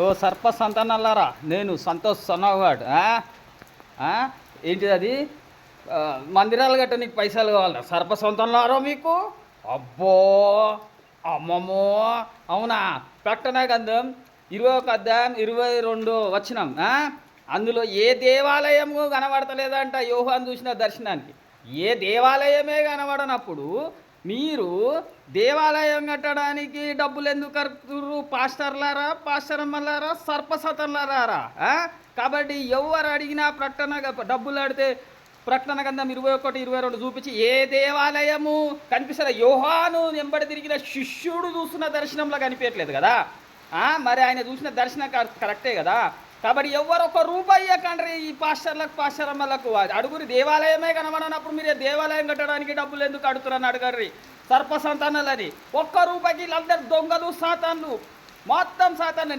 ఓ సర్ప సంతానాలారా, నేను సంతోష్ సన్నవాడు. ఏంటిది అది? మందిరాలు గట్ట నీకు పైసలు కావాలరా సర్ప సంతానాలారా మీకు? అబ్బో, అమ్మమ్మో, అవునా? ప్రకటన గ్రంథం 21 అధ్యాయం 22 వచనం. అందులో ఏ దేవాలయము కనబడతలేదంట యోహాను చూసిన దర్శనానికి. ఏ దేవాలయమే కనబడనప్పుడు మీరు దేవాలయం కట్టడానికి డబ్బులు ఎందుకు కడుతుర్రు? పాస్టర్లారా, పాస్టరమ్మలారా, సర్పసతన్లారా? కాబట్టి ఎవరు అడిగినా ప్రకటన డబ్బులు అడితే ప్రకటన గ్రంథం 21, 22 చూపించి ఏ దేవాలయము కనిపిస్తుంది? యోహాను వెంబడి తిరిగిన శిష్యుడు చూస్తున్న దర్శనంలో కనిపించట్లేదు కదా. మరి ఆయన చూసిన దర్శనం కరెక్టే కదా. కాబట్టి ఎవరు ఒక రూపాయి ఇవ్వకండ్రి ఈ పాస్టర్లకు, పాస్టరమ్మలకు. అడుగురి దేవాలయమే కనబడనప్పుడు మీరు దేవాలయం కట్టడానికి డబ్బులు ఎందుకు అడుగుతారని అడగర్రి సర్ప సంతానాలని. ఒక్క రూపాయికి వీళ్ళందరూ దొంగలు, సాతాన్లు, మొత్తం సాతాన్లు.